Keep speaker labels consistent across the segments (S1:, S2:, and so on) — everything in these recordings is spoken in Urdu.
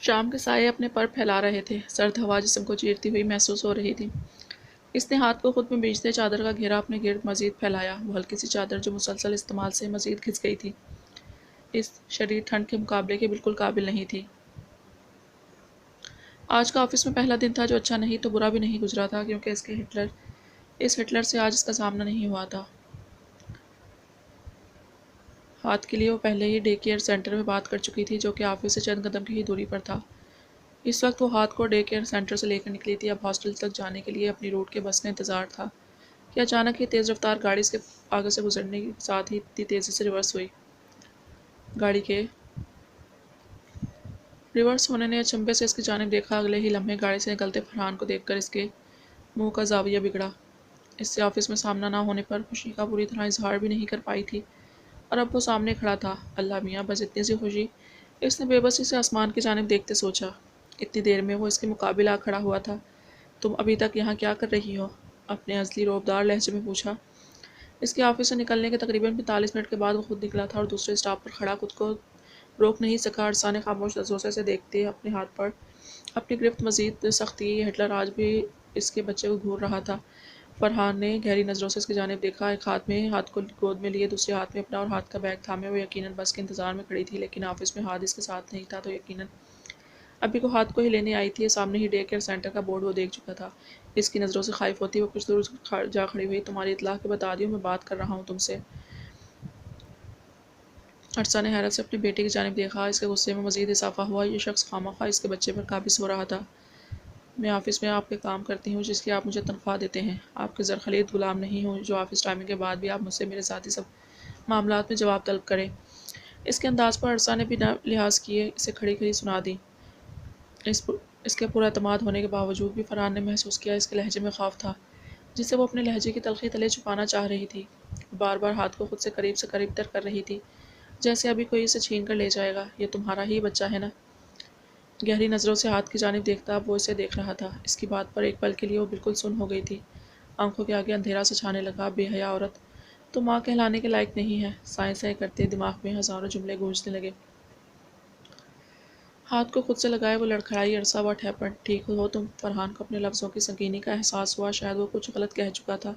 S1: شام کے سائے اپنے پر پھیلا رہے تھے، سرد ہوا جسم کو چیرتی ہوئی محسوس ہو رہی تھی۔ اس نے ہاتھ کو خود میں بیچتے چادر کا گھیرا اپنے گرد مزید پھیلایا، وہ ہلکی سی چادر جو مسلسل استعمال سے مزید گھس گئی تھی، اس شدید ٹھنڈ کے مقابلے کے بالکل قابل نہیں تھی۔ آج کا آفس میں پہلا دن تھا جو اچھا نہیں تو برا بھی نہیں گزرا تھا، کیونکہ اس ہٹلر سے آج اس کا سامنا نہیں ہوا تھا۔ ہاتھ کے لیے وہ پہلے ہی ڈے کیئر سینٹر میں بات کر چکی تھی، جو کہ آفس سے چند قدم کی ہی دوری پر تھا۔ اس وقت وہ ہاتھ کو ڈے کیئر سینٹر سے لے کر نکلی تھی۔ اب ہاسٹل تک جانے کے لیے اپنی روٹ کے بس کا انتظار تھا کہ اچانک یہ تیز رفتار گاڑی اس کے آگے سے گزرنے کے ساتھ ہی اتنی تیزی سے ریورس ہوئی۔ گاڑی کے ریورس ہونے نے اچنبھے سے اس کی جانب دیکھا۔ اگلے ہی لمحے گاڑی سے نکلتے فرحان کو دیکھ کر اس کے منہ کا زاویہ بگڑا۔ اس سے آفس میں سامنا نہ ہونے پر خوشی کا پوری طرح اظہار بھی نہیں کر پائی تھی، اور اب وہ سامنے کھڑا تھا۔ اللہ میاں، بس اتنی سی خوشی! اس نے بے بسی سے آسمان کی جانب دیکھتے سوچا۔ اتنی دیر میں وہ اس کے مقابل آ کھڑا ہوا تھا۔ تم ابھی تک یہاں کیا کر رہی ہو؟ اپنے ازلی روبدار لہجے میں پوچھا۔ اس کے آفس سے نکلنے کے تقریباً 45 منٹ کے بعد وہ خود نکلا تھا اور دوسرے اسٹاپ پر کھڑا خود کو روک نہیں سکا۔ عرصہ نے خاموش نظروں سے اسے دیکھتے اپنے ہاتھ پر اپنی گرفت مزید سخت کی۔ یہ ہٹلر آج بھی اس کے بچے کو گھور رہا تھا۔ فرحان نے گہری نظروں سے اس کی جانب دیکھا۔ ایک ہاتھ میں ہاتھ کو گود میں لیے، دوسرے ہاتھ میں اپنا اور ہاتھ کا بیگ تھامے وہ یقیناً بس کے انتظار میں کھڑی تھی، لیکن آفس میں ہاتھ اس کے ساتھ نہیں تھا تو یقیناً ابھی کو ہاتھ کو ہی لینے آئی تھی۔ سامنے ہی ڈے کیئر سینٹر کا بورڈ وہ دیکھ چکا تھا۔ اس کی نظروں سے خائف ہوتی وہ کچھ دور جا کھڑی ہوئی۔ تمہاری اطلاع کے بتا دیوں، میں بات کر رہا ہوں تم سے۔ عرصہ نے حیرت سے اپنے بیٹے کی جانب دیکھا۔ اس کے غصے میں مزید اضافہ ہوا۔ یہ شخص خواہ اس کے بچے پر قابض ہو رہا تھا۔ میں آفس میں آپ کے کام کرتی ہوں، جس کی آپ مجھے تنخواہ دیتے ہیں۔ آپ کے زرخلید غلام نہیں ہوں جو آفس ٹائمنگ کے بعد بھی آپ مجھ سے میرے ذاتی سب معاملات میں جواب طلب کرے۔ اس کے انداز پر عرصہ نے بنا لحاظ کیے اسے کھڑی کھڑی سنا دی۔ اس کے پر اعتماد ہونے کے باوجود بھی فرحان نے محسوس کیا اس کے لہجے میں خوف تھا، جسے وہ اپنے لہجے کی تلخی تلے چھپانا چاہ رہی تھی۔ بار بار ہاتھ کو خود سے قریب تر کر رہی تھی، جیسے ابھی کوئی اسے چھین کر لے جائے گا۔ یہ تمہارا ہی بچہ ہے نا؟ گہری نظروں سے ہاتھ کی جانب دیکھتا اب وہ اسے دیکھ رہا تھا۔ اس کی بات پر ایک پل کے لیے وہ بالکل سن ہو گئی تھی۔ آنکھوں کے آگے اندھیرا سا چھانے لگا۔ بے حیا عورت، تو ماں کہلانے کے لائق نہیں ہے۔ سائیں سائیں کرتے دماغ میں ہزاروں جملے گونجنے لگے۔ ہاتھ کو خود سے لگائے وہ لڑکھڑائی۔ عرصہ واٹ ہیپنڈ؟ ٹھیک ہو تم؟ فرحان کو اپنے لفظوں کی سنگینی کا احساس ہوا۔ شاید وہ کچھ غلط کہہ چکا تھا۔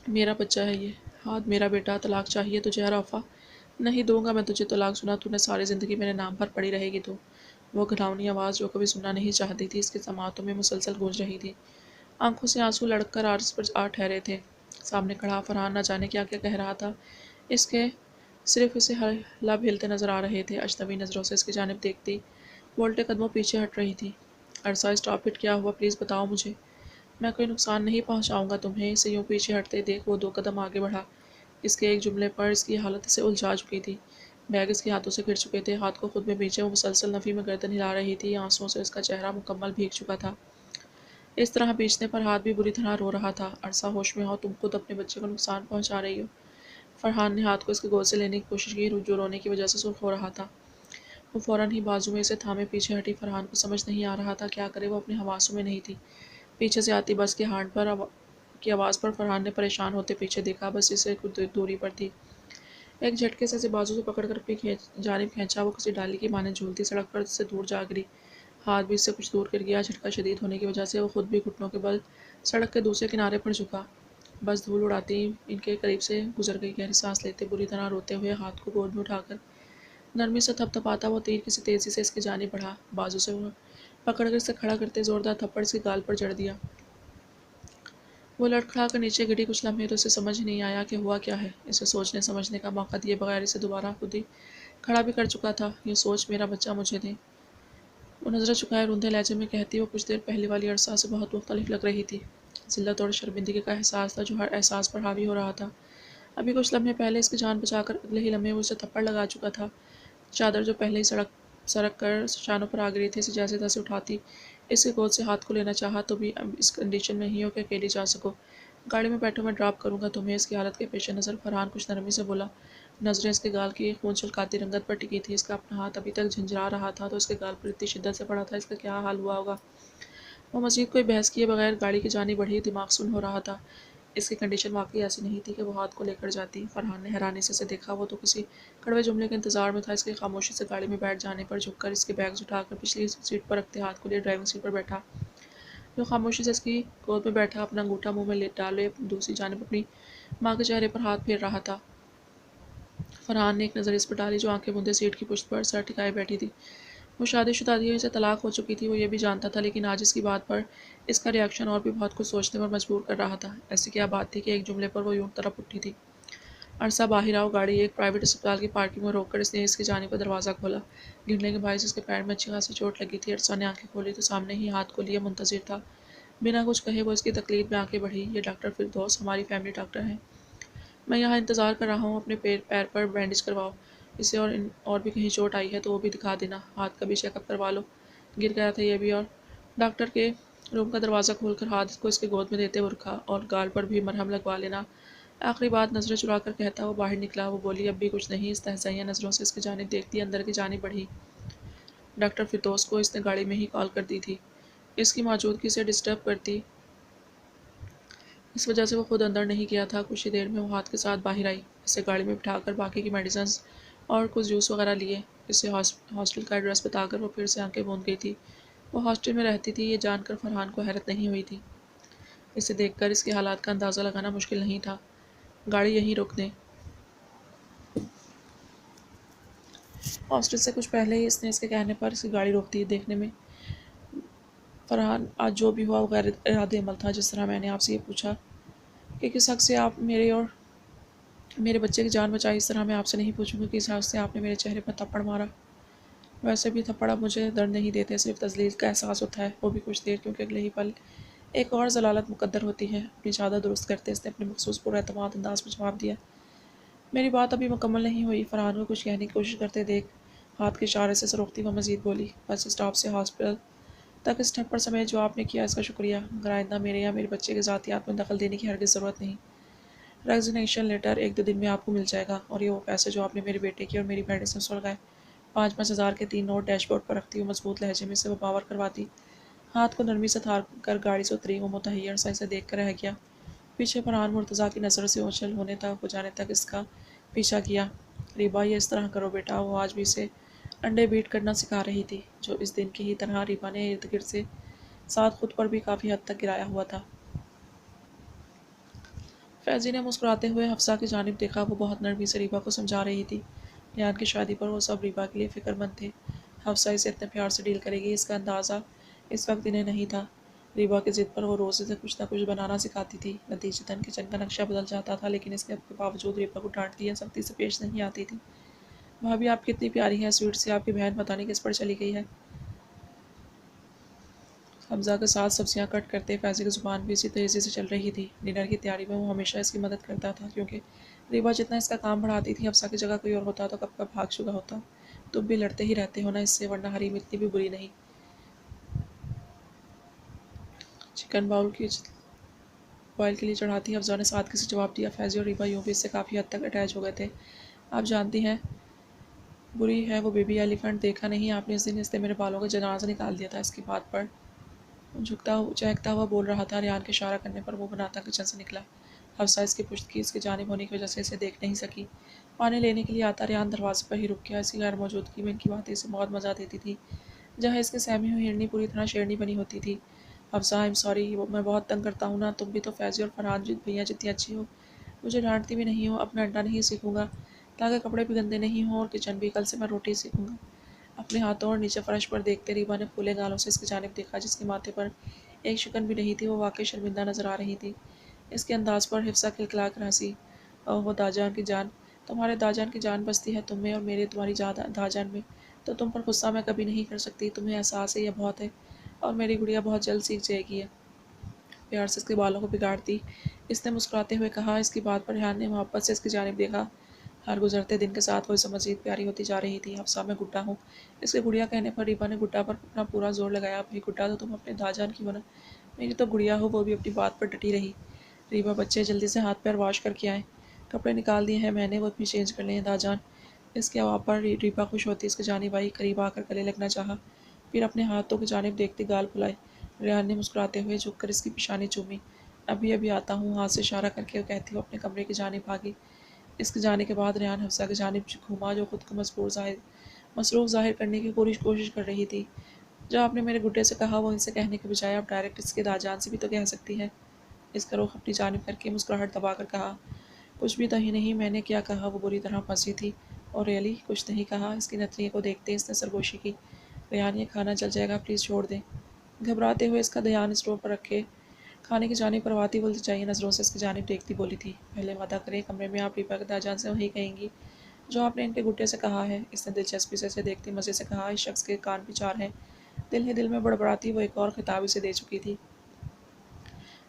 S1: میرا بچہ ہے یہ، ہاتھ میرا بیٹا۔ طلاق چاہیے تجھے رافع؟ نہیں دوں گا میں تجھے طلاق۔ سنا تو نے ساری زندگی میرے نام پر پڑی رہے گی تو؟ وہ گھناؤنی آواز جو کبھی سننا نہیں چاہتی تھی اس کے سماعتوں میں مسلسل گونج رہی تھی۔ آنکھوں سے آنسو لڑک کر عارض پر آ ٹھہرے تھے۔ سامنے کھڑا فرحان نہ جانے کیا کیا کہہ رہا تھا۔ اس کے صرف اسے لب ہلتے نظر آ رہے تھے۔ اجنبی نظروں سے اس کی جانب دیکھتی وہ الٹے قدموں پیچھے ہٹ رہی تھی۔ عرصہ اسٹاپ اٹ! کیا ہوا؟ پلیز بتاؤ مجھے۔ میں کوئی نقصان نہیں پہنچاؤں گا تمہیں۔ اسے یوں پیچھے ہٹتے دیکھ وہ 2 قدم آگے بڑھا۔ اس کے ایک جملے پر اس کی حالت اسے الجھا چکی تھی۔ بیگ اس کے ہاتھوں سے گر چکے تھے۔ ہاتھ کو خود میں بیچے وہ مسلسل نفی میں گردن ہلا رہی تھی۔ آنسوؤں سے اس کا چہرہ مکمل بھیگ چکا تھا۔ اس طرح بیچنے پر ہاتھ بھی بری طرح رو رہا تھا۔ عرصہ ہوش میں ہو؟ تم خود اپنے بچے کو نقصان پہنچا رہی ہو۔ فرحان نے ہاتھ کو اس کی گود سے لینے کی کوشش کی جو رونے کی وجہ سے سرخ ہو رہا تھا۔ وہ فوراً ہی بازو میں اسے تھامے پیچھے ہٹی۔ فرحان کو سمجھ نہیں آ رہا تھا کیا کرے، وہ اپنے حواسوں میں نہیں تھی۔ پیچھے سے آتی بس کے ہارن کی آواز پر فرحان نے پریشان ہوتے پیچھے دیکھا۔ بس اسے کچھ دوری پر تھی۔ ایک جھٹکے سے اسے بازو سے پکڑ کر اپنی جانب کھینچا۔ وہ کسی ڈالی کی مانند جھولتی سڑک پر سے دور جا گری۔ ہاتھ بھی اس سے کچھ دور گر گیا۔ جھٹکا شدید ہونے کی وجہ سے وہ خود بھی گھٹنوں کے بل سڑک کے دوسرے کنارے پر جھکا۔ بس دھول اڑاتی ان کے قریب سے گزر گئی۔ گہری سانس لیتے بری طرح روتے ہوئے ہاتھ کو گود میں اٹھا کر نرمی سے تھپ تھپاتا وہ تیر کسی تیزی سے اس کی جانب بڑھا۔ بازو سے پکڑ کر اسے کھڑا کرتے زوردار تھپڑ اس کی گال پر جڑ دیا۔ وہ لڑکھڑا کر نیچے گری۔ کچھ لمحے تو اسے سمجھ ہی نہیں آیا کہ ہوا کیا ہے۔ اسے سوچنے سمجھنے کا موقع دیے بغیر اسے دوبارہ خود ہی کھڑا بھی کر چکا تھا۔ یہ سوچ میرا بچہ مجھے دیں۔ وہ نظریں چکائے روندے لہجے میں کہتی وہ کچھ دیر پہلے والی عرصہ سے بہت مختلف لگ رہی تھی۔ ذلت اور شرمندگی کا احساس تھا جو ہر احساس پر حاوی ہو رہا تھا۔ ابھی کچھ لمحے پہلے اس کی جان بچا کر اگلے ہی لمحے وہ اسے تھپڑ لگا چکا تھا۔ چادر جو پہلے ہی سرک کر شانوں پر آ گئی تھی اسے جیسے تیسے اٹھاتی اس کی گود سے ہاتھ کو لینا چاہا تو بھی اب اس کنڈیشن میں ہی ہو کہ اکیلی جا سکو۔ گاڑی میں بیٹھو، میں ڈراپ کروں گا تمہیں۔ اس کی حالت کے پیش نظر فرحان کچھ نرمی سے بولا۔ نظریں اس کے گال کی خون چھلکاتی رنگت پر ٹکی تھی۔ اس کا اپنا ہاتھ ابھی تک جھنجھلا رہا تھا تو اس کے گال پر اتنی شدت سے پڑا تھا اس کا کیا حال ہوا ہوگا۔ وہ مزید کوئی بحث کیے بغیر گاڑی کی جانب بڑھی۔ دماغ سن ہو رہا تھا۔ اس کی کنڈیشن واقعی ایسی نہیں تھی کہ وہ ہاتھ کو لے کر جاتی۔ فرحان نے حیرانی سے اسے دیکھا، وہ تو کسی کڑوے جملے کے انتظار میں تھا۔ اس کے خاموشی سے گاڑی میں بیٹھ جانے پر جھک کر اس کے بیگز اٹھا کر پچھلی سیٹ پر رکھتے ہاتھ کو لیے ڈرائیونگ سیٹ پر بیٹھا۔ جو خاموشی سے اس کی گود میں بیٹھا اپنا انگوٹھا منہ میں ڈالے دوسری جانب اپنی ماں کے چہرے پر ہاتھ پھیر رہا تھا۔ فرحان نے ایک نظر اس پر ڈالی جو آنکھیں بوندے سیٹ کی پشت پر سر ٹکائے بیٹھی تھی۔ وہ شادی شدہ تھی، اسے طلاق ہو چکی تھی، وہ یہ بھی جانتا تھا، لیکن آج اس کی بات پر اس کا ری ایکشن اور بھی بہت کچھ سوچنے پر مجبور کر رہا تھا۔ ایسی کیا بات تھی کہ ایک جملے پر وہ یوں تڑپ اٹھی تھی۔ عرصہ باہر آؤ۔ گاڑی ایک پرائیویٹ اسپتال کی پارکنگ میں روک کر اس نے اس کی جانب پر دروازہ کھولا۔ گرنے کے باعث اس کے پیر میں اچھی خاصی چوٹ لگی تھی۔ عرصہ نے آنکھیں کھولی تو سامنے ہی ہاتھ کو لیے منتظر تھا۔ بنا کچھ کہے وہ اس کی تکلیف میں آنکھیں بڑھی۔ یہ ڈاکٹر فردوس ہماری فیملی ڈاکٹر ہیں۔ میں یہاں انتظار کر رہا ہوں۔ اپنے پیر پر بینڈیج کرواؤ۔ اسے اور بھی کہیں چوٹ آئی ہے تو وہ بھی دکھا دینا۔ ہاتھ کا بھی چیک اپ کروا لو۔ گر گیا تھا یہ بھی۔ اور ڈاکٹر کے روم کا دروازہ کھول کر ہاتھ کو اس کے گود میں دیتے ہوئے رکھا، اور گال پر بھی مرہم لگوا لینا۔ آخری بات نظریں چرا کر کہتا وہ باہر نکلا۔ وہ بولی اب بھی کچھ نہیں۔ استہزائیہ نظروں سے اس کی جانب دیکھتی اندر کی جانب بڑھی۔ ڈاکٹر فردوس کو اس نے گاڑی میں ہی کال کر دی تھی۔ اس کی موجودگی اسے ڈسٹرب کرتی، اس وجہ سے وہ خود اندر نہیں گیا تھا۔ کچھ ہی دیر میں وہ ہاتھ کے ساتھ باہر آئی، اسے گاڑی میں بٹھا کر باقی کی میڈیسنز اور کچھ جوس وغیرہ لیے۔ اسے ہاسٹل کا ایڈریس بتا کر وہ پھر سے آنکھیں بوند گئی تھی۔ وہ ہاسٹل میں رہتی تھی، یہ جان کر فرحان کو حیرت نہیں ہوئی تھی۔ اسے دیکھ کر اس کے حالات کا اندازہ لگانا مشکل نہیں تھا۔ گاڑی یہیں روک دیں۔ ہاسٹل سے کچھ پہلے ہی اس نے اس کے کہنے پر اس کی گاڑی روک دی۔ دیکھنے میں فرحان آج جو بھی ہوا وہ غیر ارادی عمل تھا۔ جس طرح میں نے آپ سے یہ پوچھا کہ کس حق سے آپ میرے اور میرے بچے کی جان بچائی، اس طرح میں آپ سے نہیں پوچھوں گا کہ کس حق سے آپ نے میرے چہرے پر تھپڑ مارا۔ ویسے بھی تھپڑ اب مجھے درد نہیں دیتے، صرف تذلیل کا احساس ہوتا ہے، وہ بھی کچھ دیر، کیونکہ اگلے ہی پل ایک اور ضلالت مقدر ہوتی ہے۔ اپنی چادر درست کرتے اس نے اپنے مخصوص پر اعتماد انداز میں جواب دیا۔ میری بات ابھی مکمل نہیں ہوئی۔ فرحان کو کچھ کہنے کی کوشش کرتے دیکھ ہاتھ کے اشارے سے روکتی وہ مزید بولی، بس اسٹاپ سے ہاسپٹل تک اس تھپڑ سمیت جو آپ نے کیا اس کا شکریہ، مگر آئندہ میرے یا میرے بچے کے ذاتیات میں دخل دینے کی ہرگز ضرورت نہیں۔ ریزگنیشن لیٹر 1-2 دن میں آپ کو مل جائے گا، اور یہ وہ پیسے جو آپ نے میرے بیٹے کی اور میری میڈیسن سلگائے۔ 5,000 کے 3 نوٹ ڈیش بورڈ پر رکھتی ہوئی مضبوط لہجے میں سے وہ باور کرواتی، ہاتھ کو نرمی سے تھار کر گاڑی سے اتری۔ وہ متحیر سا اسے دیکھ کر رہ گیا۔ پیچھے فرحان مرتضیٰ کی نظر سے اوچھل ہونے تک ہو جانے تک اس کا پیچھا کیا۔ ریبا یہ اس طرح کرو بیٹا، وہ آج بھی اسے انڈے بیٹ کرنا سکھا رہی تھی، جو اس دن کی ہی طرح ریبا نے ارد گرد سے ساتھ خود پر بھی کافی حد تک گرایا ہوا تھا۔ فیضی نے مسکراتے ہوئے حفصہ کی جانب دیکھا، وہ بہت نرمی سے ریبا کو سمجھا رہی تھی۔ ریان کی شادی پر وہ سب ریبا کے لیے فکر مند تھے۔ حفصہ اسے اتنے پیار سے ڈیل کرے گی اس کا اندازہ اس وقت انہیں نہیں تھا۔ ریبا کی ضد پر وہ روز اسے کچھ نہ کچھ بنانا سکھاتی تھی۔ نتیجتاً کچن کا نقشہ بدل جاتا تھا، لیکن اس کے باوجود ریبا کو ڈانٹتی یا سختی سے پیش نہیں آتی تھی۔ بھابھی آپ کتنی پیاری ہیں، سویٹ سی، آپ کی بہن پتہ نہیں کس پر چلی گئی ہے۔ حمزہ کے ساتھ سبزیاں کٹ کرتے فیضی کی زبان بھی اسی تیزی سے چل رہی تھی۔ ڈنر کی تیاری میں وہ ہمیشہ اس کی مدد کرتا تھا، کیونکہ ریبا جتنا اس کا کام بڑھاتی تھی، حفصہ کی جگہ کوئی اور ہوتا تو کب کب بھاگ چکا ہوتا۔ تم بھی لڑتے ہی رہتے ہو نا اس سے، ورنہ حریم اتنی بھی بری نہیں۔ چکن بوائل کے لیے چڑھاتی حفصہ نے سادگی سے جواب دیا۔ فیضی اور ریبا یوں بھی اس سے کافی حد تک اٹیچ ہو گئے تھے۔ آپ جانتی ہیں بری ہے وہ بیبی ایلیفنٹ، دیکھا نہیں آپ نے اس دن اس نے میرے بالوں کا جنازہ نکال دیا تھا۔ اس کی بات پر چہکتا ہوا بول رہا تھا۔ ریان کے اشارہ کرنے پر وہ بناتا کچن سے نکلا۔ حفصہ اس کی پشت کی اس کی جانب ہونے کی وجہ سے اسے دیکھ نہیں سکی۔ پانی لینے کے لیے آتا ریان دروازے پر ہی رک گیا۔ اس کی غیر موجودگی میں ان کی باتیں اسے بہت مزہ دیتی تھی، جہاں اس کی سہمی ہوئی ہرنی پوری طرح شیرنی بنی ہوتی تھی۔ حفصہ آئی ایم سوری، میں بہت تنگ کرتا ہوں نا، تم بھی تو فیضی اور فرحان بھیا جتنی اچھی ہو، مجھے ڈانٹتی بھی نہیں ہو۔ اب میں انڈا نہیں سیکھوں گا تاکہ کپڑے بھی گندے نہیں ہوں، اور کچن بھی، کل سے میں روٹی سیکھوں گا۔ اپنے ہاتھوں اور نیچے فرش پر دیکھتے ریبا نے پھولے گالوں سے اس کی جانب دیکھا، جس کے ماتھے پر ایک شکن بھی نہیں تھی۔ وہ واقعی شرمندہ نظر آ رہی تھی۔ اس کے انداز پر حفصہ کھلکھلا کر ہنسی۔ اوہ داجان کی جان، تمہارے داجان کی جان بستی ہے تم میں، اور میرے تمہاری داجان میں، تو تم پر غصہ میں کبھی نہیں کر سکتی۔ تمہیں احساس ہے یہ بہت ہے، اور میری گڑیا بہت جلد سیکھ جائے گی۔ پیار سے اس کے بالوں کو بگاڑتی اس نے مسکراتے ہوئے کہا۔ اس کی بات پر ریحان نے محبت سے اس کی جانب دیکھا۔ ہر گزرتے دن کے ساتھ وہ اسے مزید پیاری ہوتی جا رہی تھی۔ حفصہ میں گڈا ہوں، اس کے گڑیا کہنے پر ریبا نے گڈا پر اپنا پورا زور لگایا۔ بھئی گڈا تو تم اپنے داجان کی ہو نا، میری تو گڑیا ہو۔ وہ بھی اپنی بات پر ڈٹی رہی۔ ریبا بچے جلدی سے ہاتھ پیر واش کر کے آئیں، کپڑے نکال دیے ہیں میں نے، وہ بھی چینج کر لیں داجان۔ اس کے جواب پر ریبا خوش ہوتی اس کی جانب آئی، قریب آ کر گلے لگنا چاہا، پھر اپنے ہاتھوں کی جانب دیکھتی گال پھلائے۔ ریحان نے مسکراتے ہوئے جھک کر اس کی پیشانی چومی۔ ابھی ابھی آتا ہوں، ہاتھ سے اشارہ کر کے کہتی ہوں اپنے کمرے کی جانب بھاگی۔ اس کے جانے کے بعد ریحان حفصہ کی جانب گھوما جو خود کو مصروف ظاہر کرنے کی پوری کوشش کر رہی تھی۔ جو آپ نے میرے گڈے سے کہا وہ ان سے کہنے کے بجائے آپ ڈائریکٹ اس کے داجان سے بھی تو کہہ سکتی ہے۔ اس کا رخ اپنی جانب کر کے مسکراہٹ دبا کر کہا، کچھ بھی نہیں، میں نے کیا کہا؟ وہ بری طرح پھنسی تھی۔ اور ریئلی کچھ نہیں کہا؟ اس کی نتنی کو دیکھتے اس نے سرگوشی کی۔ ریحان یہ کھانا جل جائے گا، پلیز چھوڑ دیں۔ گھبراتے ہوئے اس کا دھیان اسٹوو پر رکھے کھانے کی جانب پرواتی بولتی چاہیے نظروں سے اس کی جانب دیکھتی بولی تھی، پہلے وعدہ کریں کمرے میں آپ ریبا کے داجان سے وہی کہیں گی جو آپ نے ان کے گٹے سے کہا ہے۔ اس نے دلچسپی سے اسے دیکھتی مزے سے کہا، اس شخص کے کان بھی چار ہیں۔ دل ہی دل میں بڑبڑاتی وہ ایک اور خطاب اسے دے چکی تھی،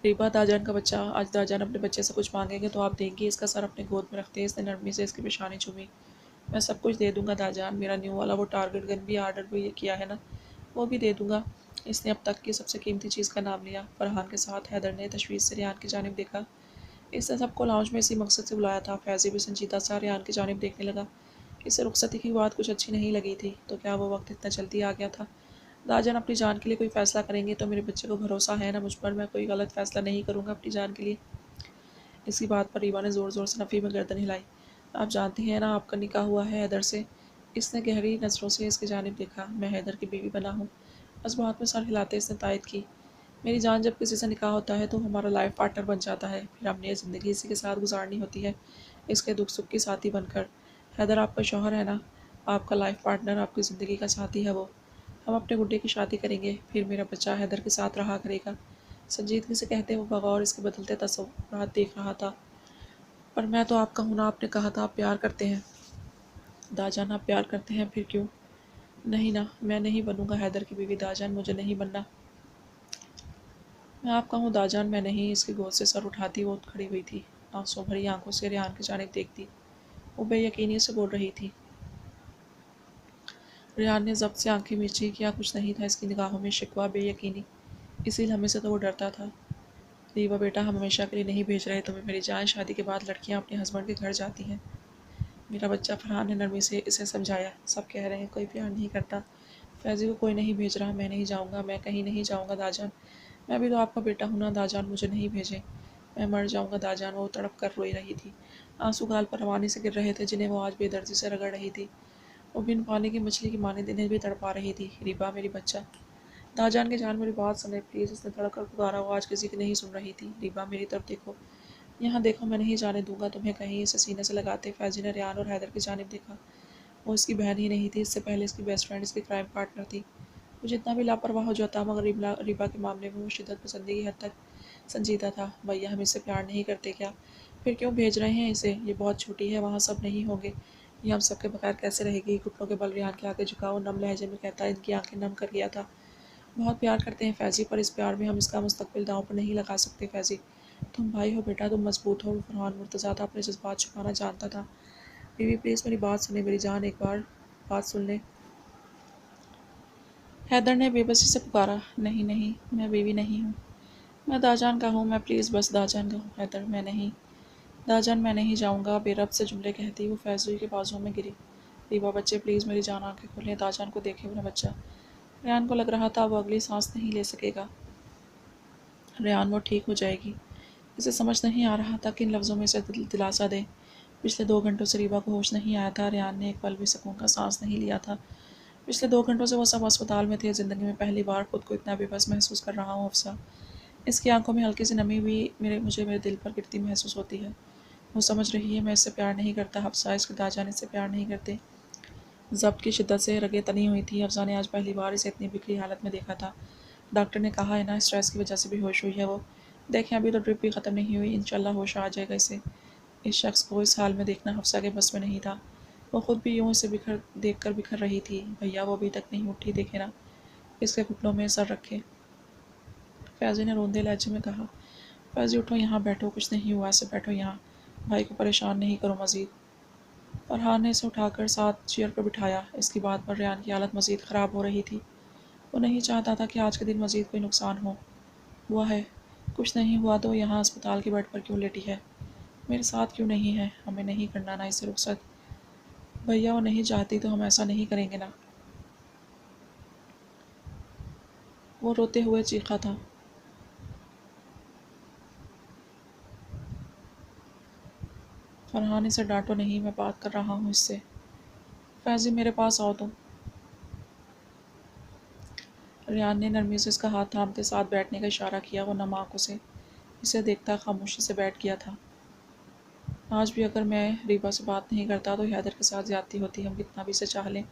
S1: ریبا داجان کا بچہ، آج داجان اپنے بچے سے کچھ مانگیں گے تو آپ دیں گی؟ اس کا سر اپنے گود میں رکھتے اس نے نرمی سے اس کی پیشانی چومی۔ میں سب کچھ دے دوں گا داجان، میرا نیو والا وہ ٹارگٹ گن بھی آرڈر بھی کیا ہے نا، وہ بھی دے دوں گا۔ اس نے اب تک کی سب سے قیمتی چیز کا نام لیا۔ فرحان کے ساتھ حیدر نے تشویش سے ریحان کی جانب دیکھا۔ اس نے سب کو لاؤنج میں اسی مقصد سے بلایا تھا۔ فیضی بھی سنجیدہ سا ریحان کی جانب دیکھنے لگا۔ اسے رخصتی کی بات کچھ اچھی نہیں لگی تھی، تو کیا وہ وقت اتنا جلدی آ گیا تھا؟ داجان اپنی جان کے لیے کوئی فیصلہ کریں گے تو میرے بچے کو بھروسہ ہے نا مجھ پر، میں کوئی غلط فیصلہ نہیں کروں گا اپنی جان کے لیے۔ اس کی بات پر ریبا نے زور زور سے نفی میں گردن ہلائی۔ آپ جانتی ہیں نا آپ کا نکاح ہوا ہے حیدر سے؟ اس نے گہری نظروں سے اس کی جانب دیکھا۔ میں حیدر کی بیوی بنا ہوں۔ بس بات میں سر ہلاتے اس نے تائید کی۔ میری جان جب کسی سے نکاح ہوتا ہے تو ہمارا لائف پارٹنر بن جاتا ہے، پھر ہم نے یہ زندگی اسی کے ساتھ گزارنی ہوتی ہے، اس کے دکھ سکھ کی ساتھی بن کر۔ حیدر آپ کا شوہر ہے نا، آپ کا لائف پارٹنر، آپ کی زندگی کا ساتھی ہے وہ۔ ہم اپنے گڈے کی شادی کریں گے، پھر میرا بچہ حیدر کے ساتھ رہا کرے گا۔ سنجیدگی سے کہتے وہ بغور اس کے بدلتے تصورات دیکھ رہا تھا۔ پر میں تو آپ کا ہوں نا، آپ نے کہا تھا آپ پیار کرتے ہیں۔ داجان آپ پیار کرتے ہیں، پھر کیوں؟ نہیں نا، میں نہیں بنوں گا حیدر کی بیوی داجان، مجھے نہیں بننا۔ میں آپ کا ہوں داجان، میں نہیں۔ اس کی گود سے سر اٹھاتی وہ کھڑی ہوئی تھی، آنسوں بھری آنکھوں سے ریحان کی جانب دیکھتی۔ وہ بے یقینی سے بول رہی تھی۔ ریحان نے ضبط سے آنکھیں میچی، کیا کچھ نہیں تھا اس کی نگاہوں میں، شکوہ، بے یقینی۔ اسی لمحے سے تو وہ ڈرتا تھا۔ ریبا بیٹا، ہم ہمیشہ کے لیے نہیں بھیج رہے تمہیں میری جان، شادی کے بعد لڑکیاں اپنے ہسبینڈ کے گھر جاتی ہیں۔ میرا بچہ، فرحان نے نرمی سے اسے سمجھایا، سب کہہ رہے ہیں کوئی پیار نہیں کرتا، فیضی کو کوئی نہیں بھیج رہا، میں نہیں جاؤں گا، میں کہیں نہیں جاؤں گا داجان، میں بھی تو آپ کا بیٹا ہوں نا داجان، مجھے نہیں بھیجیں، میں مر جاؤں گا داجان۔ وہ تڑپ کر روئی رہی تھی، آنسو گال پر روانی سے گر رہے تھے جنہیں وہ آج بے دردی سے رگڑ رہی تھی۔ وہ بن پانی کی مچھلی کی مانند انہیں بھی تڑپا رہی تھی۔ ریبا میری بچہ، داجان کی جان میری بات سنے پلیز، اس نے دھڑک کر پکارا۔ وہ آج کسی کی نہیں سن رہی تھی۔ ریبا میری طرف دیکھو، یہاں دیکھو، میں نہیں جانے دوں گا تمہیں کہیں۔ اسے سینے سے لگاتے فیضی نے ریحان اور حیدر کی جانب دیکھا۔ وہ اس کی بہن ہی نہیں تھی، اس سے پہلے اس کی بیسٹ فرینڈ، اس کی کرائم پارٹنر تھی۔ وہ جتنا بھی لاپرواہ ہو جاتا مگر ریبا کے معاملے میں وہ شدت پسندی کی حد تک سنجیدہ تھا۔ بھیا ہم اس سے پیار نہیں کرتے کیا؟ پھر کیوں بھیج رہے ہیں اسے؟ یہ بہت چھوٹی ہے، وہاں سب نہیں ہوں گے، یہ ہم سب کے بغیر کیسے رہے گی؟ گھٹنوں کے بل ریحان کے آگے جھکا وہ نم لہجے میں کہتا، ان کی آنکھیں نم کر گیا تھا۔ بہت پیار کرتے ہیں فیضی، پر اس پیار میں ہم اس کا مستقبل داؤں پر نہیں لگا سکتے فیضی۔ تم بھائی ہو بیٹا، تم مضبوط ہو۔ فرحان مرتضیٰ تھا، اپنے جذبات چھپانا جانتا تھا۔ بیوی پلیز میری بات سنیں، میری جان ایک بار بات سن لیں۔ حیدر نے بے بسی سے پکارا، نہیں نہیں، میں بیوی نہیں ہوں، میں داجان کا ہوں، میں پلیز بس داجان کا ہوں حیدر، میں نہیں، داجان میں نہیں جاؤں گا۔ بے ربط سے جملے کہتی وہ فیضی کے بازوں میں گری۔ ریبا بچے پلیز میری جان آنکھیں کھولیں، داجان کو دیکھے میرا بچہ۔ ریحان کو لگ رہا تھا وہ اگلی سانس نہیں لے سکے گا۔ ریحان وہ ٹھیک ہو جائے گی۔ اسے سمجھ نہیں آ رہا تھا کن لفظوں میں اسے دلاسا دے۔ پچھلے 2 گھنٹوں سے ریبا کو ہوش نہیں آیا تھا، ریحان نے ایک پل بھی سکون کا سانس نہیں لیا تھا۔ پچھلے 2 گھنٹوں سے وہ سب اسپتال میں تھے، زندگی میں پہلی بار خود کو اتنا بے بس محسوس کر رہا ہوں حفصہ۔ اس کی آنکھوں میں ہلکی سی نمی بھی مجھے میرے دل پر گرتی محسوس ہوتی ہے۔ وہ سمجھ رہی ہے میں اس سے پیار نہیں کرتا حفصہ، اس کے داجان اس سے پیار نہیں کرتے۔ ضبط کی شدت سے رگیں تنی ہوئی تھیں، حفصہ نے آج پہلی بار اسے اتنی بکھری حالت میں دیکھا تھا۔ ڈاکٹر نے کہا ہے نا اسٹریس کی وجہ سے بھی ہوش ہوئی ہے وہ، دیکھیں ابھی تو ڈرپ بھی ختم نہیں ہوئی، انشاءاللہ ہوش آ جائے گا اسے۔ اس شخص کو اس حال میں دیکھنا حفصہ کے بس میں نہیں تھا، وہ خود بھی یوں اسے دیکھ کر بکھر رہی تھی۔ بھیا وہ ابھی تک نہیں اٹھی، دیکھے نا، اس کے گھٹنوں میں سر رکھے، فیضی نے روندے لہجے میں کہا۔ فیضی اٹھو، یہاں بیٹھو، کچھ نہیں ہوا، ایسے بیٹھو یہاں، بھائی کو پریشان نہیں کرو مزید۔ فرحان نے اسے اٹھا کر ساتھ چیئر پر بٹھایا۔ اس کی بات پر ریحان کی حالت مزید خراب ہو رہی تھی۔ وہ نہیں چاہتا تھا کہ آج کے دن مزید کوئی نقصان ہوا ہے، کچھ نہیں ہوا تو یہاں اسپتال کے بیڈ پر کیوں لیٹی ہے؟ میرے ساتھ کیوں نہیں ہے؟ ہمیں نہیں کرنا نا اسے رخصت؟ بھیا وہ نہیں چاہتی تو ہم ایسا نہیں کریں گے نا؟ وہ روتے ہوئے چیخا تھا۔ فرحان اسے ڈانٹو نہیں، میں بات کر رہا ہوں اس سے۔ فیضی میرے پاس آؤ تم۔ ریان نے نرمی سے اس کا ہاتھ تھامتے ساتھ بیٹھنے کا اشارہ کیا۔ وہ نم آنکھوں سے اسے دیکھتا خاموشی سے بیٹھ گیا تھا۔ آج بھی اگر میں ریبا سے بات نہیں کرتا تو حیدر کے ساتھ زیادتی ہوتی۔ ہم کتنا بھی اسے چاہ لیں،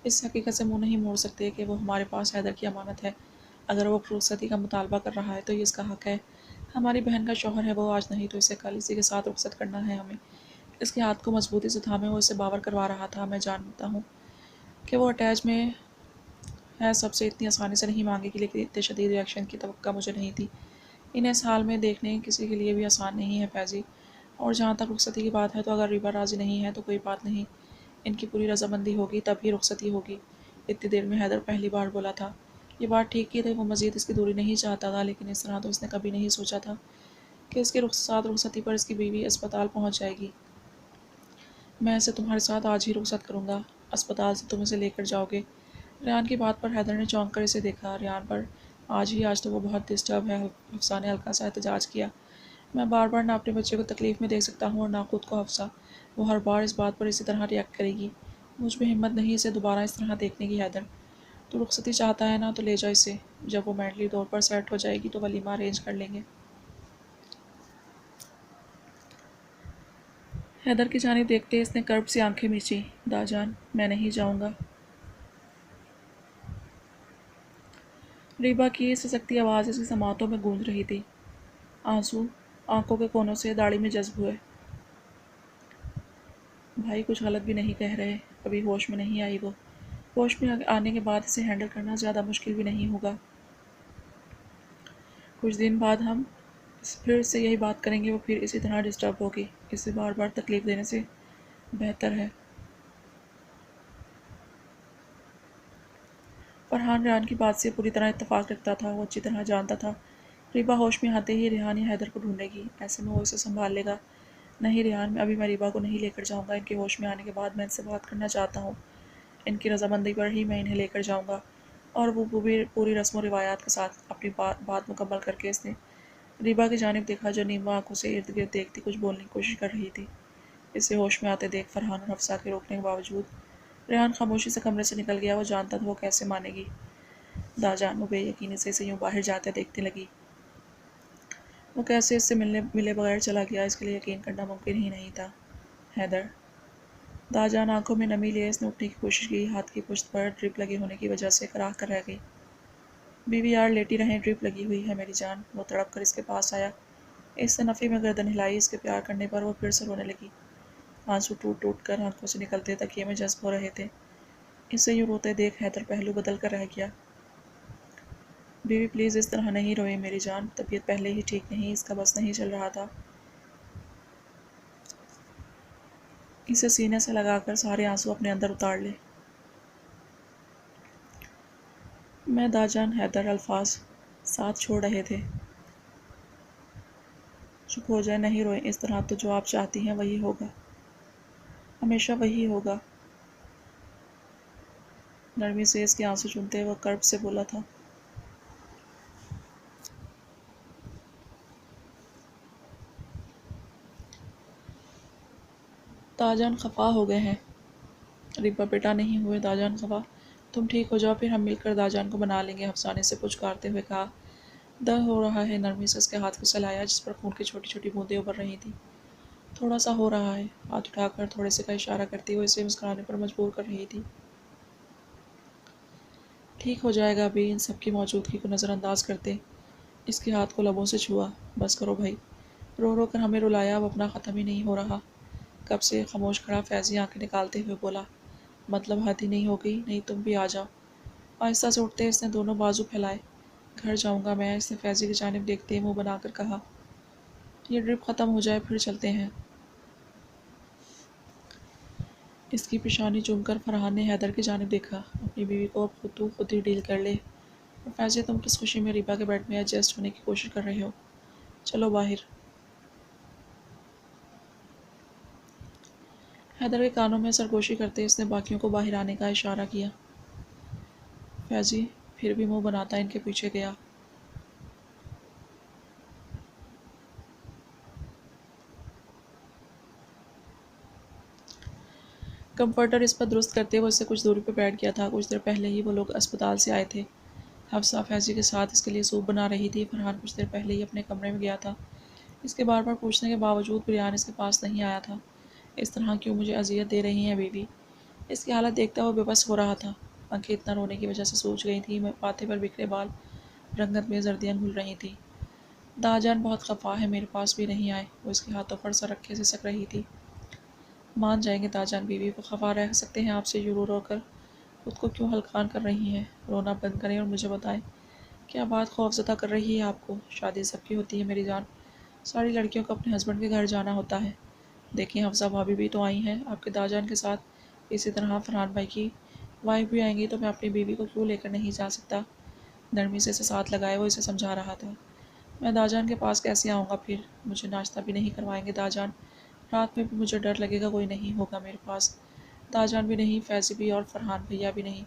S1: اس حقیقت سے منہ نہیں موڑ سکتے کہ وہ ہمارے پاس حیدر کی امانت ہے۔ اگر وہ رخصتی کا مطالبہ کر رہا ہے تو یہ اس کا حق ہے۔ ہماری بہن کا شوہر ہے وہ، آج نہیں تو اسے کل اسی کے ساتھ رخصت کرنا ہے ہمیں۔ اس کے ہاتھ کو مضبوطی سے تھامے وہ اسے باور کروا رہا تھا۔ میں جانتا ہوں کہ وہ اٹیچ میں ہے، سب سے اتنی آسانی سے نہیں مانگے گی، لیکن اتنے شدید ری ایکشن کی توقع مجھے نہیں تھی۔ انہیں اس حال میں دیکھنے کسی کے لیے بھی آسان نہیں ہے فیضی۔ اور جہاں تک رخصتی کی بات ہے تو اگر ریبا راضی نہیں ہے تو کوئی بات نہیں، ان کی پوری رضامندی ہوگی تب ہی رخصتی ہوگی۔ اتنی دیر میں حیدر پہلی بار بولا تھا۔ یہ بات ٹھیک کی تھی، وہ مزید اس کی دوری نہیں چاہتا تھا، لیکن اس طرح تو اس نے کبھی نہیں سوچا تھا کہ اس کے ساتھ رخصتی پر اس کی بیوی اسپتال پہنچ جائے گی۔ میں اسے تمہارے ساتھ آج ہی رخصت کروں گا، اسپتال سے تم اسے لے کر جاؤ گے۔ ریان کی بات پر حیدر نے چونک کر اسے دیکھا۔ ریان پر آج تو وہ بہت ڈسٹرب ہے۔ حفصہ نے ہلکا سا احتجاج کیا۔ میں بار بار نہ اپنے بچے کو تکلیف میں دیکھ سکتا ہوں اور نہ خود کو حفصہ، وہ ہر بار اس بات پر اسی طرح ری ایکٹ کرے گی۔ مجھ میں ہمت نہیں اسے دوبارہ اس طرح دیکھنے کی۔ حیدر تو رخصتی چاہتا ہے نا، تو لے جا اسے، جب وہ مینٹلی طور پر سیٹ ہو جائے گی تو ولیمہ ارینج کر لیں گے۔ حیدر کی جانب دیکھتے اس نے کرب سے آنکھیں میچی۔ داجان میں نہیں جاؤں گا۔ ریبا کی سسکتی آواز اس کی سماعتوں میں گونج رہی تھی۔ آنسو آنکھوں کے کونوں سے داڑھی میں جذب ہوئے۔ بھائی کچھ غلط بھی نہیں کہہ رہے، ابھی ہوش میں نہیں آئی وہ۔ ہوش میں آنے کے بعد اسے ہینڈل کرنا زیادہ مشکل بھی نہیں ہوگا۔ کچھ دن بعد ہم پھر سے یہی بات کریں گے، وہ پھر اسی طرح ڈسٹرب ہوگی۔ اسے بار بار تکلیف دینے سے بہتر ہے۔ فرحان ریان کی بات سے پوری طرح اتفاق رکھتا تھا۔ وہ اچھی طرح جانتا تھا ریبا ہوش میں آتے ہی ریحان یا حیدر کو ڈھونڈے گی، ایسے میں وہ اسے سنبھال لے گا۔ نہیں ریحان، ابھی میں ریبا کو نہیں لے کر جاؤں گا۔ ان کے ہوش میں آنے کے بعد میں ان سے بات کرنا چاہتا ہوں۔ ان کی رضامندی پر ہی میں انہیں لے کر جاؤں گا۔ اور وہ پوری رسم و روایات کے ساتھ اپنی بات مکمل کر کے اس نے ریبا کی جانب دیکھا جو نیمہ آنکھوں سے ارد گرد دیکھتی کچھ بولنے کی کوشش کر رہی تھی۔ اسے ہوش میں آتے دیکھ فرحان اور حفصہ کے روکنے کے باوجود ریحان خاموشی سے کمرے سے نکل گیا۔ وہ جانتا تھا وہ کیسے مانے گی۔ داجان وہ بے یقینی سے اسے یوں باہر جاتے دیکھنے لگی۔ وہ کیسے اس سے ملے بغیر چلا گیا، اس کے لیے یقین کرنا ممکن ہی نہیں تھا۔ حیدر داجان آنکھوں میں نمی لیے اس نے اٹھنے کی کوشش کی۔ ہاتھ کی پشت پر ڈرپ لگے ہونے کی وجہ سے کراہ کر رہ گئی۔ بیوی یار لیٹی رہیں، ڈرپ لگی ہوئی ہے میری جان۔ وہ تڑپ کر اس کے پاس آیا، اس سے نفی میں گردن ہلائی۔ اس کے پیار کرنے پر وہ پھر سے رونے لگی۔ آنسو ٹوٹ ٹوٹ کر آنکھوں سے نکلتے تکیے میں جذب ہو رہے تھے۔ اسے یوں روتے دیکھ حیدر پہلو بدل کر رہ گیا۔ بیوی پلیز اس طرح نہیں روئے میری جان، طبیعت پہلے ہی ٹھیک نہیں، اس کا بس نہیں چل رہا تھا۔ اسے سینے سے لگا کر سارے آنسو اپنے اندر اتار لے۔ میں داجان حیدر الفاظ ساتھ چھوڑ رہے تھے۔ چپ ہو جائے، نہیں روئیں اس طرح، تو جو آپ چاہتی ہیں وہی ہوگا، ہمیشہ وہی ہوگا۔ نرمی سے اس کے آنسو چومتے وہ کرب سے بولا تھا۔ داجان خفا ہو گئے ہیں؟ ریبا بیٹا نہیں ہوئے داجان خفا، تم ٹھیک ہو جاؤ پھر ہم مل کر داجان کو بنا لیں گے، حفصہ نے اسے پچکارتے ہوئے کہا۔ درد ہو رہا ہے؟ نرمی سے اس کے ہاتھ کو سلایا جس پر خون کی چھوٹی چھوٹی بوندیں ابھر رہی تھیں۔ تھوڑا سا ہو رہا ہے، ہاتھ اٹھا کر تھوڑے سے کا اشارہ کرتی ہوئے اسے مسکرانے پر مجبور کر رہی تھی۔ ٹھیک ہو جائے گا، ابھی ان سب کی موجودگی کو نظر انداز کرتے اس کے ہاتھ کو لبوں سے چھوا۔ بس کرو بھائی، رو رو کر ہمیں رلایا، اب اپنا ختم ہی نہیں ہو رہا۔ کب سے خاموش کھڑا فیضی آنکھیں نکالتے ہوئے بولا، مطلب حد ہی نہیں ہو گئی؟ نہیں تم بھی آ جاؤ۔ آہستہ سے اٹھتے اس نے دونوں بازو پھیلائے۔ گھر جاؤں گا میں، اس نے فیضی کی جانب دیکھتے منہ بنا کر کہا۔ یہ ڈرپ ختم ہو جائے پھر چلتے ہیں۔ اس کی پیشانی چوم کر فرحان نے حیدر کی جانب دیکھا۔ اپنی بیوی کو اب تو خود ہی ڈیل کر لے۔ اور فیضی تم کس خوشی میں ریبا کے بیڈ میں ایڈجسٹ ہونے کی کوشش کر رہے ہو؟ چلو باہر۔ حیدر کے کانوں میں سرگوشی کرتے اس نے باقیوں کو باہر آنے کا اشارہ کیا۔ فیضی پھر بھی منہ بناتا ان کے پیچھے گیا۔ کمفرٹر اس پر درست کرتے ہوئے اسے کچھ دوری پہ بیٹھ گیا تھا۔ کچھ دیر پہلے ہی وہ لوگ اسپتال سے آئے تھے۔ حفصہ فیضی کے ساتھ اس کے لیے سوپ بنا رہی تھی۔ فرحان کچھ دیر پہلے ہی اپنے کمرے میں گیا تھا۔ اس کے بار بار پوچھنے کے باوجود بریان اس کے پاس نہیں آیا تھا۔ اس طرح کیوں مجھے اذیت دے رہی ہیں بیوی؟ اس کی حالت دیکھتا ہوا بے بس ہو رہا تھا۔ آنکھیں اتنا رونے کی وجہ سے سوج گئی تھیں، ماتھے پر بکھرے بال رنگت میں زردیاں گھل رہی تھیں۔ داجان بہت خفا ہے، میرے پاس بھی نہیں آئے۔ وہ اس کے ہاتھوں پر سر رکھے سسک رہی تھی۔ مان جائیں گے داجان بیوی، وہ خفا رہ سکتے ہیں آپ سے؟ یوں رو رو کر خود کو کیوں ہلکان کر رہی ہیں؟ رونا بند کریں اور مجھے بتائیں کیا بات خوفزدہ کر رہی ہے آپ کو؟ شادی سب کی ہوتی ہے میری جان، ساری لڑکیوں کو اپنے ہسبینڈ کے گھر جانا ہوتا ہے۔ دیکھیں حفصہ بھابھی بھی تو آئی ہیں آپ کے داجان کے ساتھ، اسی طرح فرحان بھائی کی وائف بھی آئیں گی تو میں اپنی بیوی کو کیوں لے کر نہیں جا سکتا؟ نرمی سے اسے ساتھ لگائے وہ اسے سمجھا رہا تھا۔ میں داجان کے پاس کیسے آؤں گا پھر؟ مجھے ناشتہ بھی نہیں کروائیں گے داجان، رات میں بھی مجھے ڈر لگے گا کوئی نہیں ہوگا میرے پاس۔ داجان بھی نہیں، فیضی بھی اور فرحان بھیا بھی نہیں۔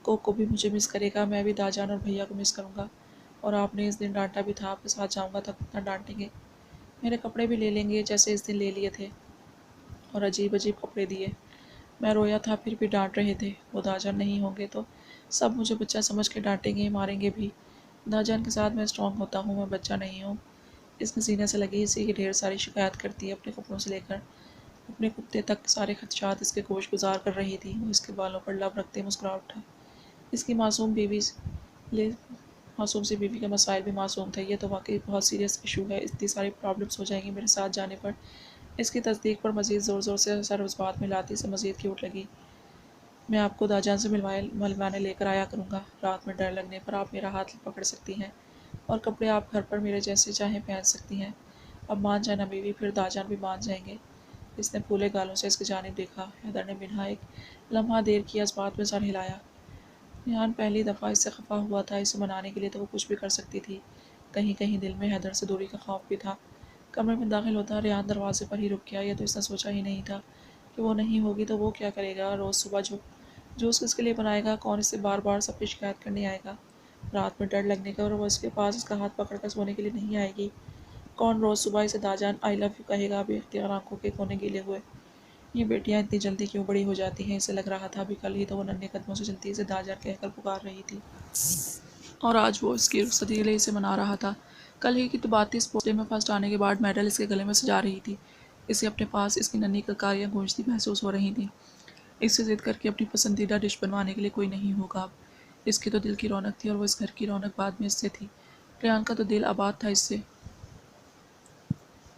S1: کوکو بھی مجھے مس کرے گا، میں بھی داجان اور بھیا کو مس کروں گا۔ اور آپ نے اس دن ڈانٹا بھی تھا، آپ کے ساتھ جاؤں گا تو کتنا ڈانٹیں گے؟ میرے کپڑے بھی لے لیں گے جیسے اس دن لے لیے تھے، اور عجیب عجیب کپڑے دیے۔ میں رویا تھا پھر بھی ڈانٹ رہے تھے۔ وہ داجان نہیں ہوں گے تو سب مجھے بچہ سمجھ کے ڈانٹیں گے، ماریں گے بھی۔ داجان کے ساتھ میں اسٹرانگ ہوتا ہوں، میں بچہ نہیں ہوں۔ اس نے سینے سے لگی اسی کی ڈھیر ساری شکایت کرتی ہے، اپنے کپڑوں سے لے کر اپنے کتے تک سارے خدشات اس کے گوش گزار کر رہی تھی۔ وہ اس کے بالوں پر لب رکھتے مسکرا اٹھا۔ اس کی معصوم سی بیوی کے مسائل بھی معصوم تھے، یہ تو واقعی بہت سیریس ایشو ہے، اتنی ساری پرابلمس ہو جائیں گی میرے ساتھ جانے پر۔ اس کی تصدیق پر مزید زور زور سے سر اس بات میں لاتی سے مزید کیوٹ لگی۔ میں آپ کو داجان سے ملوانے لے کر آیا کروں گا، رات میں ڈر لگنے پر آپ میرا ہاتھ پکڑ سکتی ہیں، اور کپڑے آپ گھر پر میرے جیسے چاہیں پہن سکتی ہیں۔ اب مان جانا بیوی، پھر داجان بھی مان جائیں گے۔ اس نے پھولے گالوں سے اس کی جانب دیکھا۔ حیدر نے منہا ایک لمحہ دیر کی اس بات میں سر ہلایا۔ ریحان پہلی دفعہ اس سے خفا ہوا تھا، اسے منانے کے لیے تو وہ کچھ بھی کر سکتی تھی۔ کہیں کہیں دل میں حیدر سے دوری کا خوف بھی تھا۔ کمرے میں داخل ہوتا ریحان دروازے پر ہی رک گیا۔ یہ تو اس نے سوچا ہی نہیں تھا کہ وہ نہیں ہوگی تو وہ کیا کرے گا؟ روز صبح جوس کس کے لیے بنائے گا؟ کون اس سے بار بار سب کی شکایت کرنے آئے گا؟ رات میں ڈر لگنے کا اور وہ اس کے پاس اس کا ہاتھ پکڑ کر سونے کے لیے نہیں آئے گی؟ کون روز صبح اسے داجان آئی لو یو کہے گا؟ بے اختیار آنکھوں کے کونے گیلے ہوئے۔ یہ بیٹیاں اتنی جلدی کیوں بڑی ہو جاتی ہیں؟ اسے لگ رہا تھا ابھی کل ہی تو وہ ننھے قدموں سے چلتی اسے داجان کہہ کر پکار رہی تھی، اور آج وہ اس کی رخصتی کے لیے اسے منا رہا تھا۔ کل ہی کی تو بات تھی، اسپورٹس ڈے میں فرسٹ آنے کے بعد میڈل اس کے گلے میں سجا رہی تھی۔ اسے اپنے پاس اس کی ننھی ککاریاں گونجتی محسوس ہو رہی تھیں۔ اس سے ضد کر کے اپنی پسندیدہ ڈش بنوانے کے لیے کوئی نہیں ہوگا اب۔ اس کی تو دل کی رونق تھی، اور وہ اس گھر کی رونق بعد میں اس سے تھی۔ ریحان کا تو دل آباد تھا اس سے۔